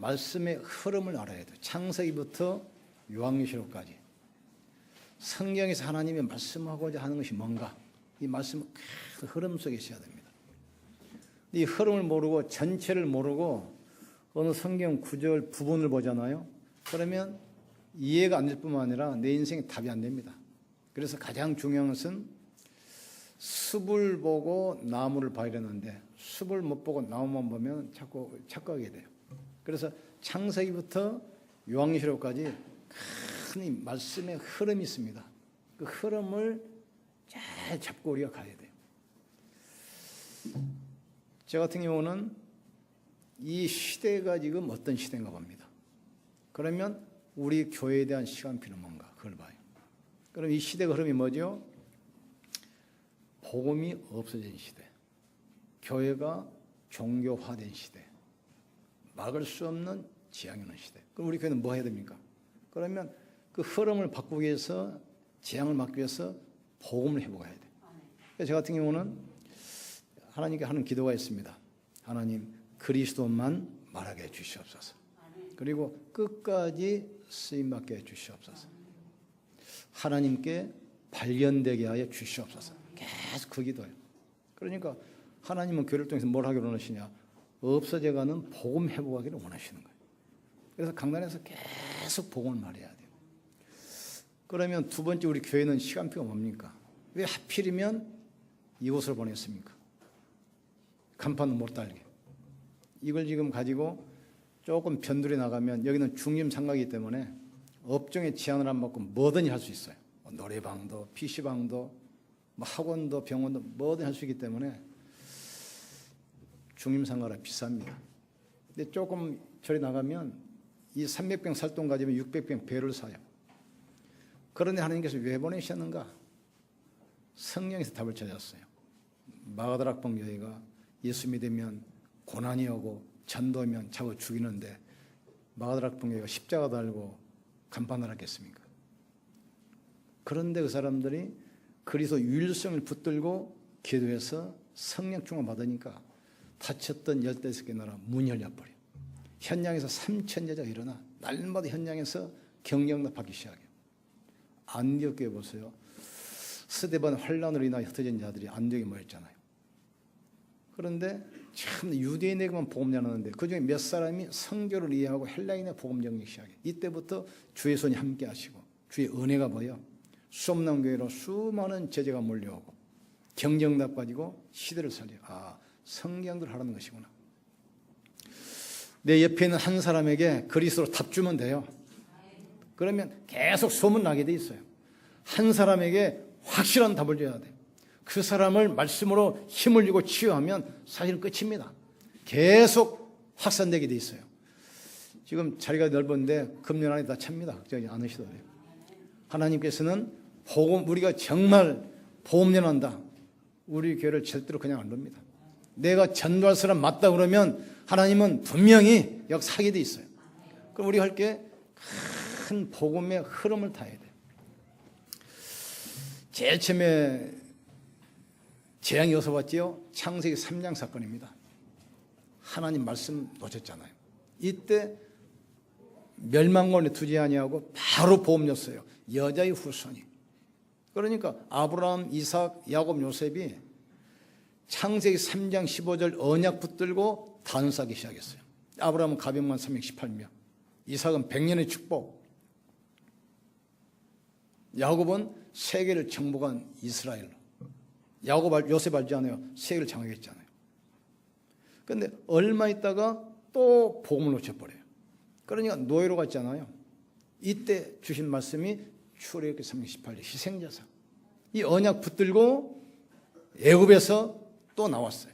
말씀의 흐름을 알아야 돼요. 창세기부터 요한계시록까지 성경에서 하나님이 말씀하고자 하는 것이 뭔가, 이 말씀은 계속 흐름 속에 있어야 됩니다. 이 흐름을 모르고 전체를 모르고 어느 성경 구절 부분을 보잖아요. 그러면 이해가 안 될 뿐만 아니라 내 인생에 답이 안 됩니다. 그래서 가장 중요한 것은 숲을 보고 나무를 봐야 되는데 숲을 못 보고 나무만 보면 자꾸 착각하게 돼요. 그래서 창세기부터 요한계시록까지 큰 말씀의 흐름이 있습니다. 그 흐름을 잘 잡고 우리가 가야 돼요. 저 같은 경우는 이 시대가 지금 어떤 시대인가 봅니다. 그러면 우리 교회에 대한 시간표는 뭔가 그걸 봐요. 그럼 이 시대의 흐름이 뭐죠? 복음이 없어진 시대, 교회가 종교화된 시대, 막을 수 없는 재앙이 오는 시대. 그럼 우리 교회는 뭐 해야 됩니까? 그러면 그 흐름을 바꾸기 위해서, 재앙을 막기 위해서 복음을 회복해야 돼요. 그래서 저 같은 경우는 하나님께 하는 기도가 있습니다. 하나님, 그리스도만 말하게 해주시옵소서. 그리고 끝까지 쓰임받게 해주시옵소서. 하나님께 발견되게 하여 주시옵소서. 계속 그 기도예요. 그러니까 하나님은 교회를 통해서 뭘 하기를 원하시냐? 없어져가는 복음 회복하기를 원하시는 거예요. 그래서 강단에서 계속 복음을 말해야 돼요. 그러면 두 번째, 우리 교회는 시간표가 뭡니까? 왜 하필이면 이곳을 보냈습니까? 간판은 못 달게. 이걸 지금 가지고 조금 변두리 나가면 여기는 중심 삼각이기 때문에 업종의 제한을 안 받고 뭐든지 할 수 있어요. 노래방도, PC방도, 학원도, 병원도 뭐든 할 수 있기 때문에 중심 삼각이라 비쌉니다. 근데 조금 저리 나가면 이 300병 살돈 가지면 600병 배를 사요. 그런데 하나님께서 왜 보내셨는가? 성령에서 답을 찾았어요. 마가다락방 교회가 예수 믿으면 고난이 오고 전도하면 잡아 죽이는데 마가다락방 교회가 십자가 달고 간판을 하겠습니까? 그런데 그 사람들이 그리스도 유일성을 붙들고 기도해서 성령 충만 받으니까 닫혔던 15개 나라 문이 열려버려요. 현장에서 3,000 제자가 일어나 날마다 현장에서 경영답 하기 시작해요. 안디옥 교회 보세요. 스데반 환란으로 인하여 흩어진 자들이 안디옥에 모였잖아요. 그런데 참 유대인에게만 복음 전하는데 그중에 몇 사람이 성교를 이해하고 헬라인의 복음 전하기 시작해요. 이때부터 주의 손이 함께 하시고 주의 은혜가 보여 수없는 교회로 수많은 제자가 몰려오고 경정답 가지고 시대를 살려요. 아, 성경들 하라는 것이구나. 내 옆에 있는 한 사람에게 그리스도로 답 주면 돼요. 그러면 계속 소문나게 돼 있어요. 한 사람에게 확실한 답을 줘야 돼요. 그 사람을 말씀으로 힘을 주고 치유하면 사실은 끝입니다. 계속 확산되게 돼 있어요. 지금 자리가 넓은데 금년 안에 다 찹니다. 걱정이 않으셔도 돼요. 하나님께서는 복음, 우리가 정말 복음 전한다. 우리 교회를 절대로 그냥 안 둡니다. 내가 전도할 사람 맞다 그러면 하나님은 분명히 역사하게 돼 있어요. 그럼 우리가 할 게 큰 복음의 흐름을 타야 돼요. 제일 처음에 재앙이 어디서 왔지요? 창세기 3장 사건입니다. 하나님 말씀 놓쳤잖아요. 이때 멸망권에 두지 아니하고 바로 복음 줬어요. 여자의 후손이. 그러니까 아브라함, 이삭, 야곱, 요셉이 창세기 3장 15절 언약 붙들고 단수하기 시작했어요. 아브라함은 가병만 318명, 이삭은 100년의 축복, 야곱은 세계를 정복한 이스라엘로. 야곱, 요셉 알지 않아요? 세계를 장악했잖아요. 그런데 얼마 있다가 또 복음을 놓쳐버려요. 그러니까 노예로 갔잖아요. 이때 주신 말씀이 출애굽기 38절 희생제사. 이 언약 붙들고 애굽에서 또 나왔어요.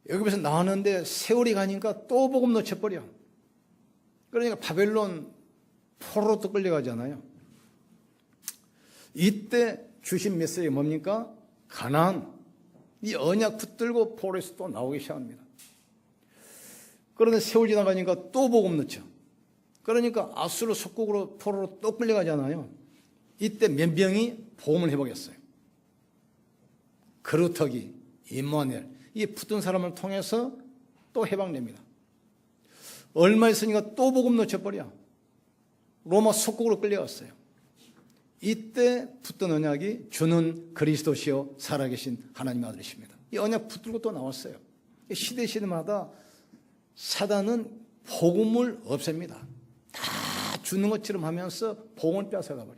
애굽에서 나왔는데 세월이 가니까 또 복음 놓쳐버려. 그러니까 바벨론 포로로 또 끌려가잖아요. 이때 주신 메시지가 뭡니까? 가나안. 이 언약 붙들고 포로에서 또 나오기 시작합니다. 그런데 세월 지나가니까 또 복음 넣죠. 그러니까 아수르 속국으로 포로로 또 끌려가잖아요. 이때 몇 명이 복음을 회복했어요. 그루터기, 임마누엘, 이 붙은 사람을 통해서 또 해방됩니다. 얼마 있으니까 또 복음 놓쳐버려. 로마 속국으로 끌려갔어요. 이때 붙던 언약이 주는 그리스도시요 살아계신 하나님의 아들이십니다. 이 언약 붙들고 또 나왔어요. 시대마다 사단은 복음을 없앱니다. 다 주는 것처럼 하면서 복음을 뺏어가 버려.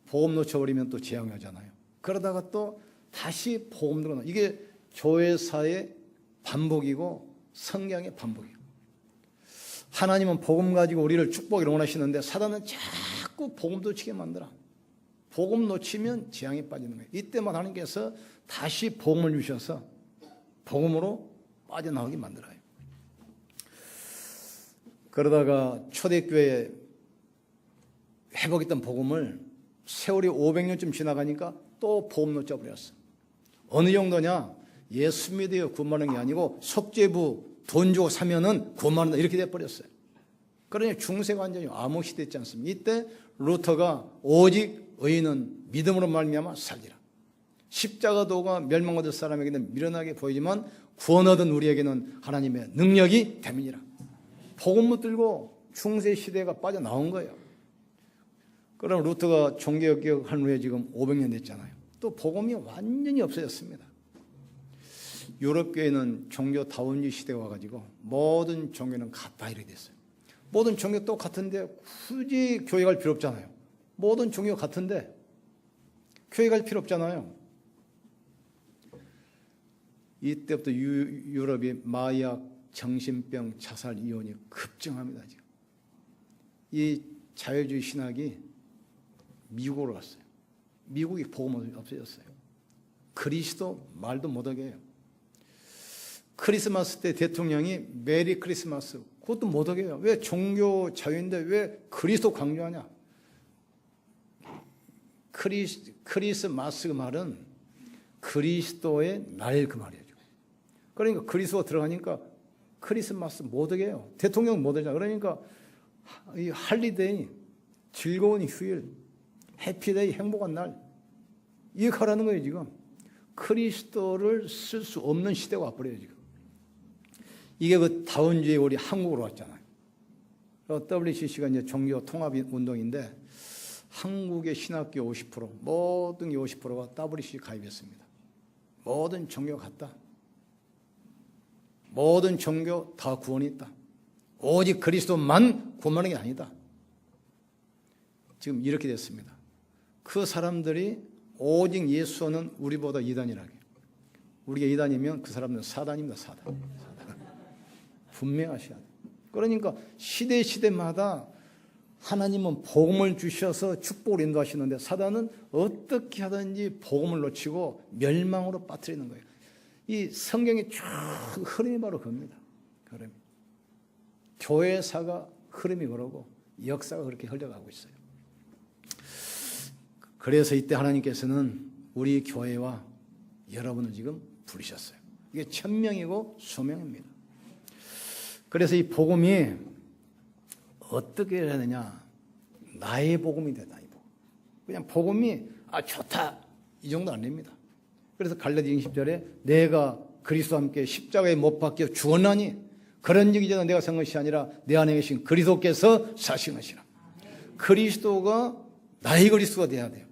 복음 놓쳐버리면 또 재앙이 오잖아요. 그러다가 또 다시 복음 들어나. 이게 교회사의 반복이고 성경의 반복이에요. 하나님은 복음 가지고 우리를 축복이라고 원하시는데 사단은 자꾸 복음 놓치게 만들어. 복음 놓치면 재앙에 빠지는 거예요. 이때만 하나님께서 다시 복음을 주셔서 복음으로 빠져나오게 만들어요. 그러다가 초대교회에 회복했던 복음을 세월이 500년쯤 지나가니까 또 복음 놓쳐버렸어. 어느 정도냐? 예수 믿어요 구원받는 게 아니고 속죄부 돈 주고 사면은 구원받는다 이렇게 돼버렸어요. 그러니 중세가 완전히 암흑 시대 있지 않습니까? 이때 루터가 오직 의인은 믿음으로 말미암아 살리라. 십자가 도가 멸망 얻을 사람에게는 미련하게 보이지만 구원 얻은 우리에게는 하나님의 능력이 됨이니라. 복음 붙들고 중세 시대가 빠져나온 거예요. 그럼 루터가 종교개혁한 후에 지금 500년 됐잖아요. 또 복음이 완전히 없어졌습니다. 유럽교회는 종교 다원주의 시대가 와가지고 모든 종교는 같다 이렇게 됐어요. 모든 종교 똑같은데 굳이 교회 갈 필요 없잖아요. 모든 종교 같은데 교회 갈 필요 없잖아요. 이때부터 유럽이 마약, 정신병, 자살, 이혼이 급증합니다. 지금. 이 자유주의 신학이 미국으로 갔어요. 미국이 복음이 없어졌어요. 그리스도 말도 못하게 해요. 크리스마스 때 대통령이 메리 크리스마스 그것도 못하게 해요. 왜 종교 자유인데 왜 그리스도 강조하냐? 크리스마스 그 말은 그리스도의 날 그 말이에요. 그러니까 그리스도가 들어가니까 크리스마스 못하게 해요. 대통령 못하잖아. 그러니까 이 할리데이 즐거운 휴일 해피데이 행복한 날 이렇게 하라는 거예요. 지금 그리스도를 쓸 수 없는 시대가 와버려요. 지금 이게 그 다원주의 우리 한국으로 왔잖아요. WCC가 이제 종교 통합 운동인데 한국의 신학교 50% 모든 게 50%가 WCC 가입했습니다. 모든 종교 같다. 모든 종교 다 구원이 있다. 오직 그리스도만 구원하는 게 아니다. 지금 이렇게 됐습니다. 그 사람들이 오직 예수는 우리보다 이단이라고 해요. 우리가 이단이면 그 사람들은 사단입니다. 사단. 분명하셔야 돼요. 그러니까 시대마다 하나님은 복음을 주셔서 축복을 인도하시는데 사단은 어떻게 하든지 복음을 놓치고 멸망으로 빠뜨리는 거예요. 이 성경의 쭉 흐름이 바로 그겁니다. 흐름이. 교회사가 흐름이 그러고 역사가 그렇게 흘러가고 있어요. 그래서 이때 하나님께서는 우리 교회와 여러분을 지금 부르셨어요. 이게 천명이고 소명입니다. 그래서 이 복음이 어떻게 해야 되냐? 나의 복음이 돼, 나의 복음. 그냥 복음이 좋다 이 정도 안 됩니다. 그래서 갈라디아 10절에 내가 그리스도와 함께 십자가에 못 박혀 죽었나니 그런 적이 전에 내가 산 것이 아니라 내 안에 계신 그리스도께서 사신 것이라. 그리스도가 나의 그리스도가 돼야 돼요.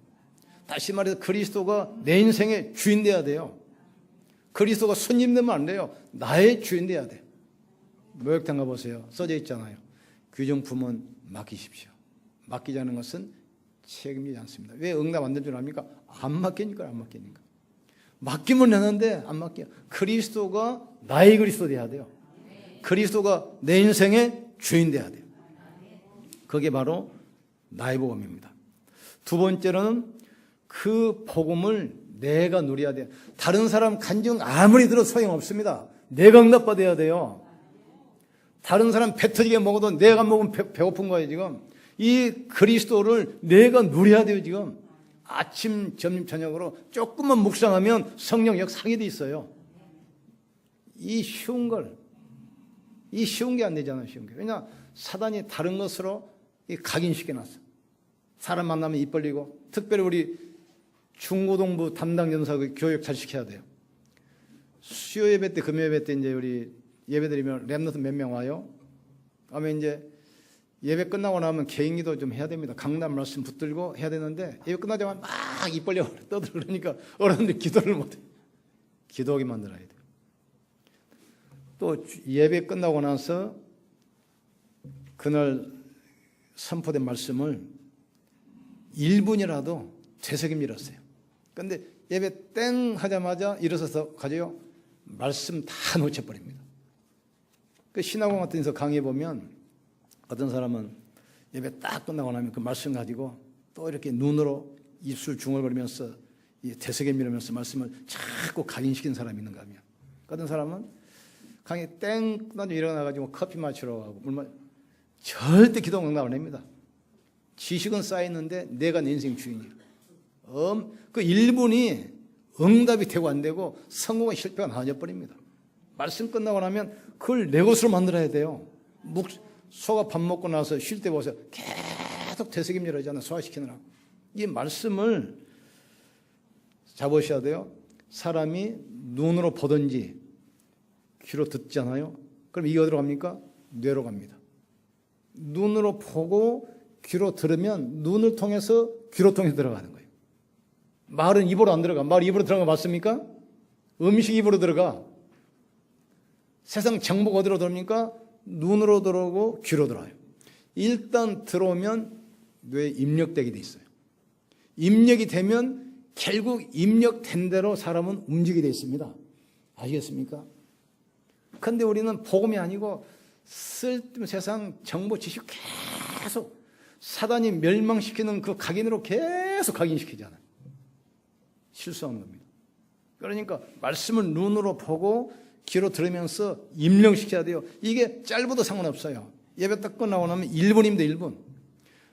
다시 말해서 그리스도가 내 인생의 주인 돼야 돼요. 그리스도가 손님 되면 안 돼요. 나의 주인 돼야 돼요. 목욕탕 가보세요. 써져 있잖아요. 귀중품은 맡기십시오. 맡기자는 것은 책임지지 않습니다. 왜 응답 안 될 줄 압니까? 안 맡기니까 안 맡기니까. 맡기면 되는데 안 맡겨. 그리스도가 나의 그리스도 돼야 돼요. 그리스도가 내 인생의 주인 돼야 돼요. 그게 바로 나의 복음입니다. 두 번째로는 그 복음을 내가 누려야 돼요. 다른 사람 간증 아무리 들어도 소용없습니다. 내가 응답받아야 돼요. 다른 사람 배 터지게 먹어도 내가 먹으면 배고픈 거예요. 지금 이 그리스도를 내가 누려야 돼요. 지금 아침, 점심, 저녁으로 조금만 묵상하면 성령 역사하게 돼 있어요. 이 쉬운 게 안 되잖아요. 쉬운 게. 왜냐 사단이 다른 것으로 각인시켜놨어. 사람 만나면 입 벌리고, 특별히 우리 중고등부 담당 전사 교육 잘 시켜야 돼요. 수요 예배 때, 금요 예배 때 이제 우리 예배 드리면 랩너트 몇 명 와요? 그러면 이제 예배 끝나고 나면 개인기도 좀 해야 됩니다. 강단 말씀 붙들고 해야 되는데 예배 끝나자마자 막 입 벌려 떠들으니까 어른들이 기도를 못해. 기도하게 만들어야 돼요. 또 예배 끝나고 나서 그날 선포된 말씀을 1분이라도 되새김질었어요. 그런데 예배 땡 하자마자 일어서서 가져요. 말씀 다 놓쳐버립니다. 그 신학원 같은 데서 강의해 보면 어떤 사람은 예배 딱 끝나고 나면 그 말씀 가지고 또 이렇게 눈으로 입술 중얼거리면서 되새김질하면서 말씀을 자꾸 각인시키는 사람이 있는가 하면 어떤 사람은 강의 땡 끝나고 일어나가지고 커피 마시러 가고 물 절대 기도 응답 안 합니다. 지식은 쌓였는데 내가 내 인생 주인이야. 그 1분이 응답이 되고 안 되고 성공과 실패가 나눠져버립니다. 말씀 끝나고 나면 그걸 내 것으로 만들어야 돼요. 소가 밥 먹고 나서 쉴 때 보세요. 계속 되새김질 하잖아요. 소화시키느라고. 이 말씀을 잡으셔야 돼요. 사람이 눈으로 보든지 귀로 듣잖아요. 그럼 이게 어디로 갑니까? 뇌로 갑니다. 눈으로 보고 귀로 들으면 눈을 통해서 귀로 통해서 들어가는 거예요. 말은 입으로 안 들어가. 말 입으로 들어간 거 맞습니까? 음식 입으로 들어가. 세상 정보가 어디로 들어옵니까? 눈으로 들어오고 귀로 들어와요. 일단 들어오면 뇌에 입력되게 돼 있어요. 입력이 되면 결국 입력된 대로 사람은 움직이게 돼 있습니다. 아시겠습니까? 그런데 우리는 복음이 아니고 쓸데없는 세상 정보 지식 계속 사단이 멸망시키는 그 각인으로 계속 각인시키잖아요. 실수하는 겁니다. 그러니까 말씀을 눈으로 보고 귀로 들으면서 입력시켜야 돼요. 이게 짧아도 상관없어요. 예배 딱 끝나고 나면 1분입니다. 1분.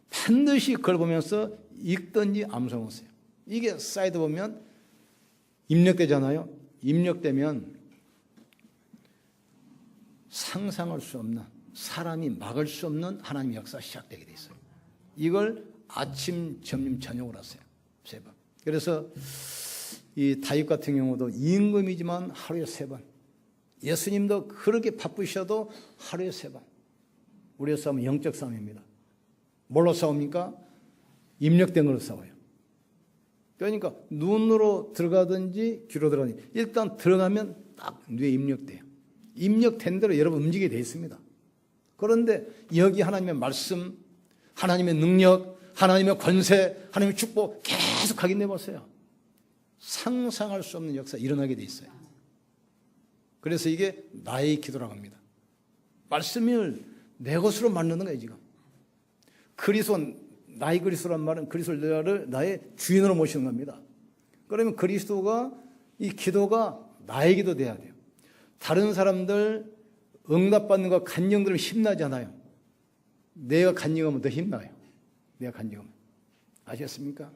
반드시 그걸 보면서 읽든지 암송하세요. 이게 사이드 보면 입력되잖아요. 입력되면 상상할 수 없는, 사람이 막을 수 없는 하나님의 역사가 시작되게 돼 있어요. 이걸 아침, 점심, 저녁으로 하세요. 3번. 그래서 이 다윗 같은 경우도 임금이지만 하루에 3번. 예수님도 그렇게 바쁘셔도 하루에 3번. 우리의 싸움은 영적 싸움입니다. 뭘로 싸웁니까? 입력된 걸로 싸워요. 그러니까 눈으로 들어가든지 귀로 들어가든지 일단 들어가면 딱 뇌에 입력돼요. 입력된 대로 여러분 움직이게 되어 있습니다. 그런데 여기 하나님의 말씀, 하나님의 능력, 하나님의 권세, 하나님의 축복 계속 확인해 보세요. 상상할 수 없는 역사 일어나게 돼 있어요. 그래서 이게 나의 기도라고 합니다. 말씀을 내 것으로 만드는 거예요, 지금. 그리스도, 나의 그리스도란 말은 그리스도를 나의 주인으로 모시는 겁니다. 그러면 그리스도가, 이 기도가 나의 기도 돼야 돼요. 다른 사람들 응답받는 거 간증들은 힘나잖아요. 내가 간증하면 더 힘나요. 내가 간증하면. 아시겠습니까?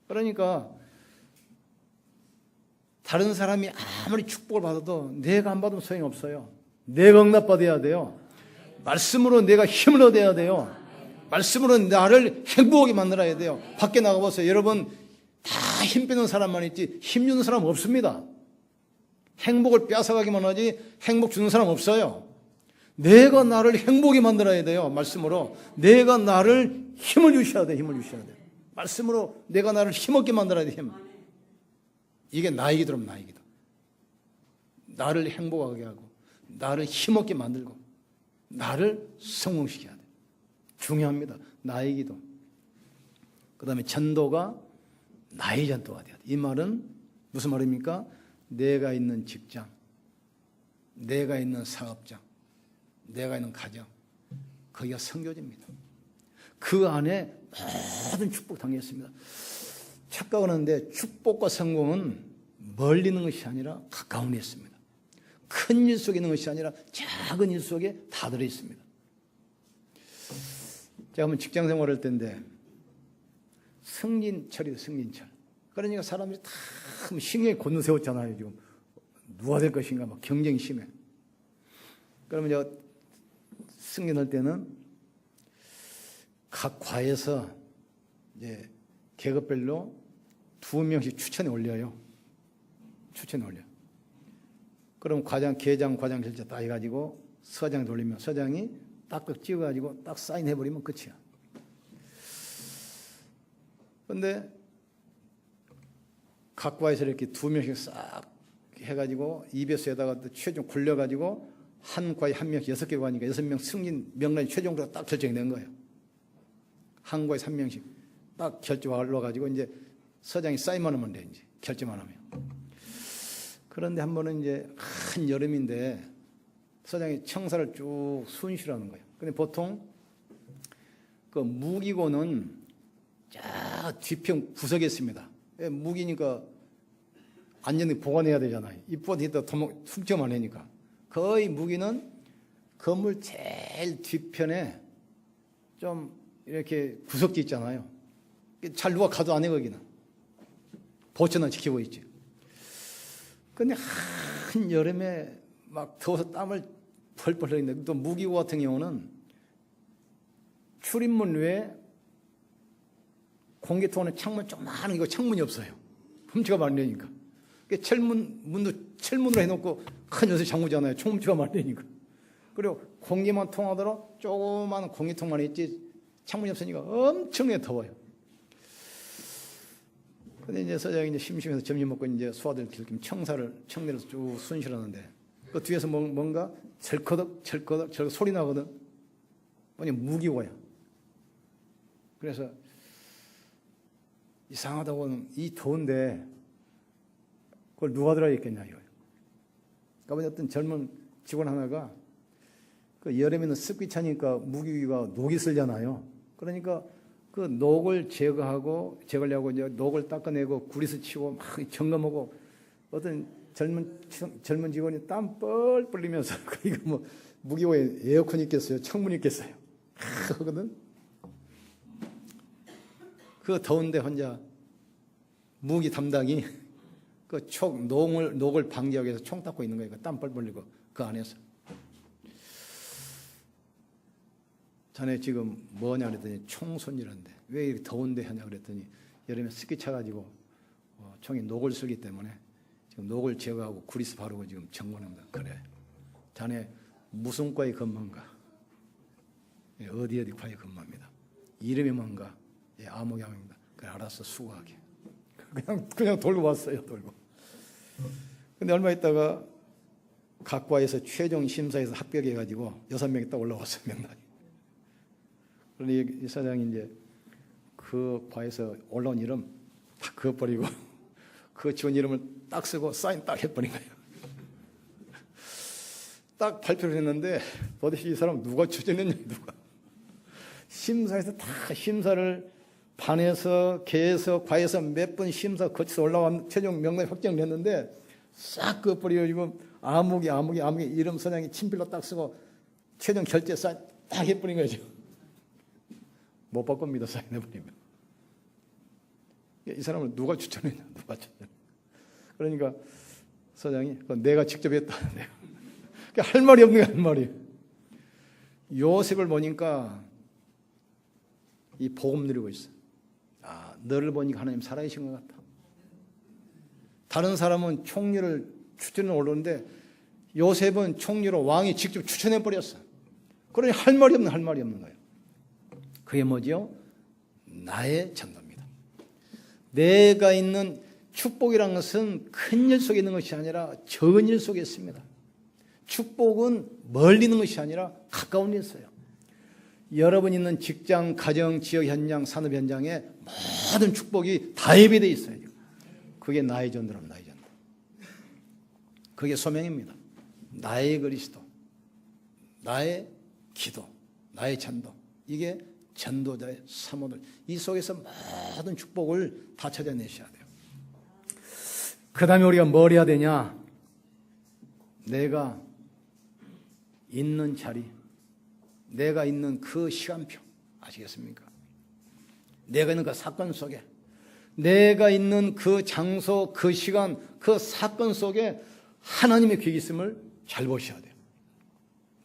그러니까 다른 사람이 아무리 축복을 받아도 내가 안 받으면 소용없어요. 내가 응답받아야 돼요. 말씀으로 내가 힘을 얻어야 돼요. 말씀으로 나를 행복하게 만들어야 돼요. 밖에 나가보세요. 여러분 다 힘 빼는 사람만 있지 힘 주는 사람 없습니다. 행복을 뺏어가기만 하지 행복 주는 사람 없어요. 내가 나를 행복하게 만들어야 돼요. 말씀으로. 내가 나를 힘을 주셔야 돼요. 힘을 주셔야 돼요. 말씀으로 내가 나를 힘없게 만들어야 돼요. 힘. 이게 나의 기도라면 나의 기도. 나를 행복하게 하고 나를 힘없게 만들고 나를 성공시켜야 돼요. 중요합니다. 나의 기도. 그 다음에 전도가 나의 전도가 돼야 돼요. 이 말은 무슨 말입니까? 내가 있는 직장, 내가 있는 사업장, 내가 있는 가정, 거기가 선교지입니다. 그 안에 모든 축복 당했습니다. 착각을 하는데 축복과 성공은 멀리 있는 것이 아니라 가까운 데 있습니다. 큰 일 속에 있는 것이 아니라 작은 일 속에 다 들어있습니다. 제가 한번 직장 생활할 때인데 승진철이에요. 승진철. 그러니까 사람들이 다 신경이 곤두 세웠잖아요. 지금 누가 될 것인가 막 경쟁이 심해. 그러면 제가 승진할 때는 각 과에서 이제 계급별로 2명씩 추천에 올려요. 추천에 올려. 그럼 계장 과장 결제 딱 해가지고 서장 돌리면 서장이 딱딱 찍어가지고 딱 사인해버리면 끝이야. 근데 각 과에서 이렇게 2명씩 싹 해가지고 EBS에다가 최종 굴려가지고 한 과에 한 명씩 6개 과니까 6명 승진 명단이 최종적으로 딱 결정이 된 거예요. 한 과에 3명씩 딱 결정 올라가지고 이제 서장이 사인만 하면 돼, 이제 결정만 하면. 그런데 한 번은 이제 한 여름인데 서장이 청사를 쭉 순시라는 거예요. 근데 보통 그 무기고는 저 뒤편 구석에 있습니다. 무기니까 안전히 보관해야 되잖아요. 입보다 숨겨만 하니까. 거의 무기는 건물 제일 뒤편에 좀 이렇게 구석지 있잖아요. 잘 누가 가도 안 해, 거기는. 보초는 지키고 있지. 근데 한 여름에 막 더워서 땀을 펄펄 흘리는데 또 무기고 같은 경우는 출입문 외에 공기 통하는 창문 조그마한 이거 창문이 없어요. 흠치가 많으니까. 문도 철문으로 해놓고 큰 요새 창문이잖아요. 총흠치가 많으니까. 그리고 공기만 통하도록 조그마한 공기통만 있지 창문이 없으니까 엄청나게 더워요. 근데 이제 서장이 이제 심심해서 점심 먹고 이제 수아들 길kim 청내를 쭉 순실하는데 그 뒤에서 뭔가 절커덕 소리 나거든. 뭐냐 무기고야. 그래서 이상하다고는 이 더운데 그걸 누가 들어야겠냐 이거예요. 그러니까 어떤 젊은 직원 하나가 그 여름에는 습기 차니까 무기가 녹이 슬잖아요. 그러니까 그 녹을 제거하려고 이제 녹을 닦아내고 구리스 치고 막 점검하고 어떤 젊은 직원이 땀 뻘뻘 흘리면서 이거 뭐 무기고에 에어컨 있겠어요, 창문 있겠어요. 하거든. 그 더운데 혼자 무기 담당이 그 녹을 방지하기 위해서 총 닦고 있는 거예요. 땀 뻘뻘 흘리고 그 안에서. 자네 지금 뭐냐 그랬더니 총손이란데 왜 이렇게 더운데 하냐 그랬더니 여름에 습기 차가지고 총이 녹을 쓰기 때문에 지금 녹을 제거하고 구리스 바르고 지금 점검합니다. 그래. 자네 무슨 과에 근무인가? 예, 어디 과에 근무합니다. 이름이 뭔가? 예, 암흑양입니다. 그래 알았어 수고하게. 그냥 돌고 왔어요. 돌고. 근데 얼마 있다가 각 과에서 최종 심사에서 합격해가지고 6명이 딱 올라왔어요. 명단이. 그러니 이 사장이 이제 그 과에서 올라온 이름 딱 그어버리고 그 직원 이름을 딱 쓰고 사인 딱 해버린 거예요. 딱 발표를 했는데 도대체 이 사람 누가 추천했냐 누가. 심사에서 다 심사를 반에서 개에서 과에서 몇 번 심사 거쳐서 올라온 최종 명단이 확정됐는데 싹 그어버리고 지금 아무개 이름 서장이 친필로 딱 쓰고 최종 결제 사인 딱 해버린 거죠. 못 바꿉니다. 사인해버리면. 이 사람을 누가 추천했냐. 누가 추천했냐. 그러니까 서장이 내가 직접 했다. 할 말이 없는 거야. 할 말이. 요셉을 보니까 이 복음 누리고 있어. 아, 너를 보니까 하나님 살아계신 것 같다. 다른 사람은 총리를 추천해 오르는데 요셉은 총리로 왕이 직접 추천해버렸어. 그러니 할 말이 없는 거예요. 그게 뭐죠? 나의 전도입니다. 내가 있는 축복이라는 것은 큰 일 속에 있는 것이 아니라 적은 일 속에 있습니다. 축복은 멀리 있는 것이 아니라 가까운 데 있어요. 여러분 있는 직장, 가정, 지역 현장, 산업 현장에 모든 축복이 다 예비되어 있어요. 그게 나의 전도랍니다. 나의 전도. 그게 소명입니다. 나의 그리스도, 나의 기도, 나의 전도. 이게 전도자의 사모들. 이 속에서 모든 축복을 다 찾아내셔야 돼요. 그 다음에 우리가 뭘 해야 되냐? 내가 있는 자리, 내가 있는 그 시간표 아시겠습니까? 내가 있는 그 사건 속에, 내가 있는 그 장소, 그 시간, 그 사건 속에 하나님의 계획이 있음을 잘 보셔야 돼요.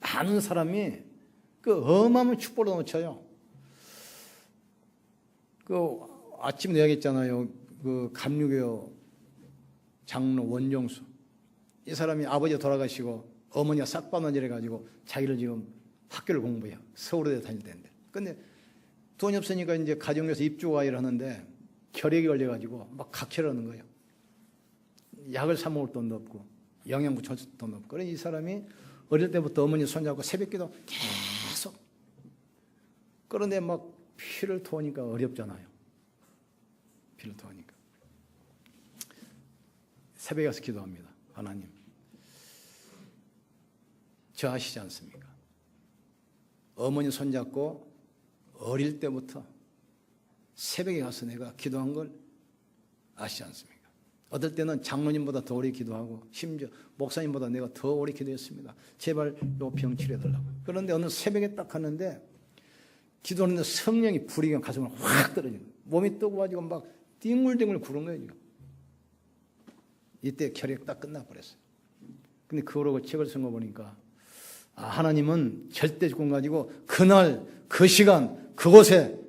많은 사람이 그 어마어마한 축복을 놓쳐요. 그 아침에 이야기했잖아요. 그 감리교 장로 원종수 이 사람이 아버지가 돌아가시고 어머니가 싹바느질 해가지고 자기를 지금 학교를 공부해요. 서울에 다닐 때인데. 근데 돈이 없으니까 이제 가정에서 입주가일을 하는데 결핵이 걸려가지고 막 각혈하는 거예요. 약을 사 먹을 돈도 없고 영양구 줄 돈도 없고. 그래 이 사람이 어릴 때부터 어머니 손잡고 새벽기도 계속. 그런데 막 피를 토하니까 어렵잖아요. 피를 토하니까. 새벽에 가서 기도합니다. 하나님, 저 아시지 않습니까? 어머니 손잡고 어릴 때부터 새벽에 가서 내가 기도한 걸 아시지 않습니까? 어떨 때는 장로님보다 더 오래 기도하고 심지어 목사님보다 내가 더 오래 기도했습니다. 제발 요 병 치료해달라고. 그런데 어느 새벽에 딱 하는데 기도하는데 성령이 불이 가슴을 확 떨어지는 거예요. 몸이 뜨거워가지고 막 띵물띵물 구른 거예요. 지금. 이때 결핵 딱 끝나버렸어요. 근데 그러고 책을 쓴 거 보니까 하나님은 절대 주권 가지고 그날 그 시간 그곳에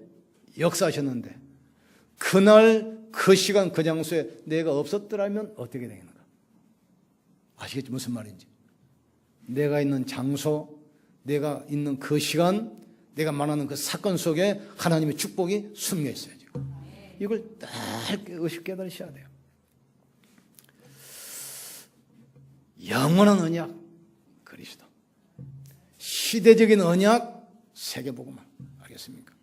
역사하셨는데 그날 그 시간 그 장소에 내가 없었더라면 어떻게 되겠는가? 아시겠죠? 무슨 말인지. 내가 있는 장소, 내가 있는 그 시간, 내가 말하는 그 사건 속에 하나님의 축복이 숨겨 있어요. 지금. 이걸 딱 의식 깨달으셔야 돼요. 영원한 언약 그리스도, 시대적인 언약 세계복음화. 알겠습니까?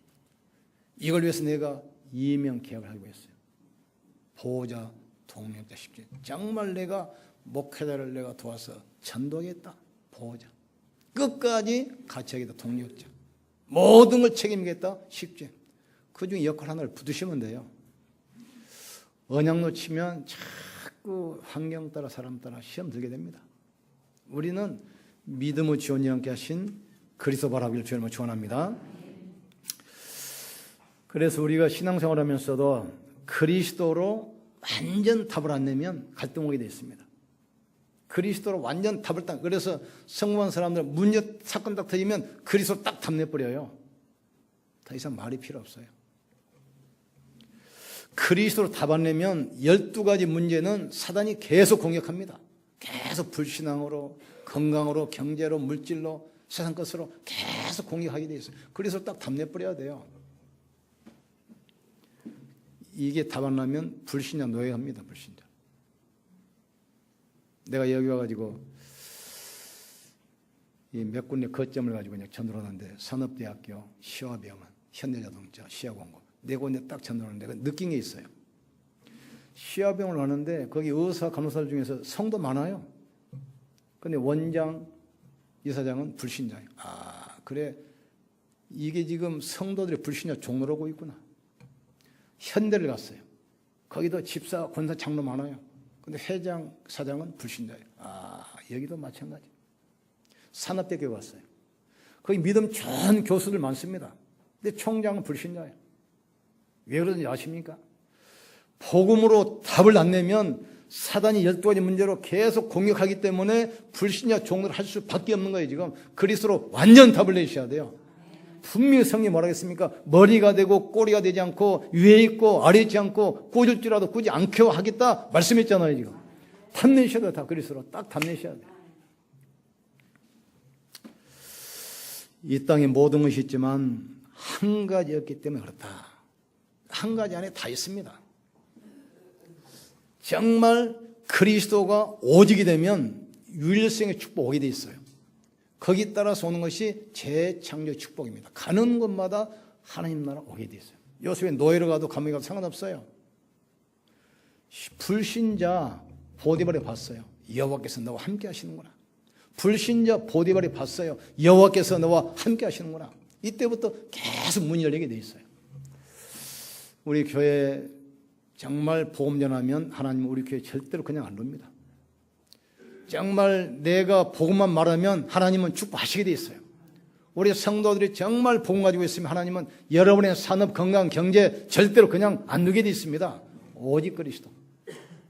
이걸 위해서 내가 이명 계약을 하고 있어요. 보호자, 동력자, 십제. 정말 내가 목회자를 내가 도와서 전도하겠다. 보호자. 끝까지 같이 하겠다. 동력자. 모든 걸 책임지겠다. 십제. 그중에 역할 하나를 붙으시면 돼요. 언약 놓치면 자꾸 환경 따라 사람 따라 시험 들게 됩니다. 우리는 믿음의 지원이 함께 하신 그리스도 바라기를 주님을 축원합니다. 그래서 우리가 신앙생활 하면서도 그리스도로 완전 답을 안 내면 갈등하게 되어 있습니다. 그리스도로 완전 답을 딱, 그래서 성공한 사람들 문제 사건 딱 터지면 그리스도 딱 답 내버려요. 더 이상 말이 필요 없어요. 그리스도로 답 안 내면 12가지 문제는 사단이 계속 공격합니다. 계속 불신앙으로, 건강으로, 경제로, 물질로, 세상 것으로 계속 공격하게 돼 있어요. 그래서 딱 답 내버려야 돼요. 이게 답 안 나면 불신자 노예합니다. 불신자. 내가 여기 와가지고 이 몇 군데 거점을 가지고 그냥 전도를 하는데 산업대학교, 시화병원, 현대자동차, 시야공고 네 군데 딱 전도를 하는데 느낀 게 있어요. 시야병원을 하는데 거기 의사, 간호사 중에서 성도 많아요. 근데 원장, 이사장은 불신자예요. 그래 이게 지금 성도들이 불신자 종로로 오고 있구나. 현대를 갔어요. 거기도 집사, 권사, 장로 많아요. 근데 회장, 사장은 불신자예요. 여기도 마찬가지. 산업대학교 갔어요. 거기 믿음 좋은 교수들 많습니다. 근데 총장은 불신자예요. 왜 그러는지 아십니까? 복음으로 답을 안 내면 사단이 12가지 문제로 계속 공격하기 때문에 불신자 종로를 할 수밖에 없는 거예요. 지금 그리스도로 완전 답을 내셔야 돼요. 분명히 성경이 뭐라 했습니까? 머리가 되고 꼬리가 되지 않고 위에 있고 아래 있지 않고 꽂을지라도 꾸지 않게 하겠다 말씀했잖아요. 지금 답내셔야 돼요. 다 그리스도로 딱 답내셔야 돼요. 이 땅에 모든 것이 있지만 한 가지였기 때문에 그렇다. 한 가지 안에 다 있습니다. 정말 그리스도가 오직이 되면 유일성의 축복 오게 돼 있어요. 거기 따라서 오는 것이 재창조의 축복입니다. 가는 곳마다 하나님 나라 오게 돼 있어요. 요즘에 노예로 가도 감옥에 가도 상관없어요. 불신자 보디발이 봤어요. 여호와께서 너와 함께 하시는구나. 불신자 보디발이 봤어요. 여호와께서 너와 함께 하시는구나. 이때부터 계속 문이 열리게 돼 있어요. 우리 교회 정말 복음 전하면 하나님은 우리 교회 절대로 그냥 안 놉니다. 정말 내가 복음만 말하면 하나님은 축복하시게 돼 있어요. 우리 성도들이 정말 복음 가지고 있으면 하나님은 여러분의 산업, 건강, 경제 절대로 그냥 안 누게 돼 있습니다. 오직 그리스도.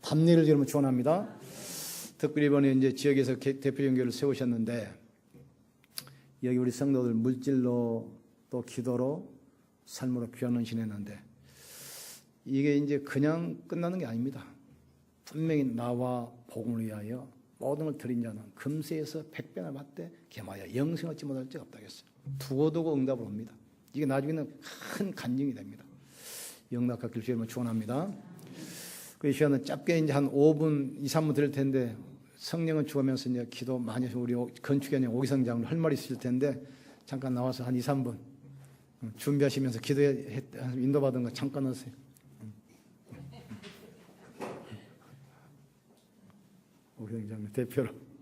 답례를 여러분 축원합니다. 특별히 이번에 이제 지역에서 대표적인 교회를 세우셨는데 여기 우리 성도들 물질로 또 기도로 삶으로 귀한 헌신했는데 이게 이제 그냥 끝나는 게 아닙니다. 분명히 나와 복음을 위하여 모든 걸 드린 자는 금세에서 100배나 받되 겸하여 영생 얻지 못할 자 없다 했어요. 두고두고 응답을 옵니다. 이게 나중에는 큰 간증이 됩니다. 영락받길 주님을 축원합니다. 그 시간은 짧게 이제 한 5분, 2, 3분 드릴 텐데 성령은 죽으면서 이제 기도 많이 해서 우리 건축위원장 오기성 장로 할 말이 있을 텐데 잠깐 나와서 한 2, 3분 준비하시면서 기도에 인도받은 거 잠깐 하세요. 오기성 장로 대표로.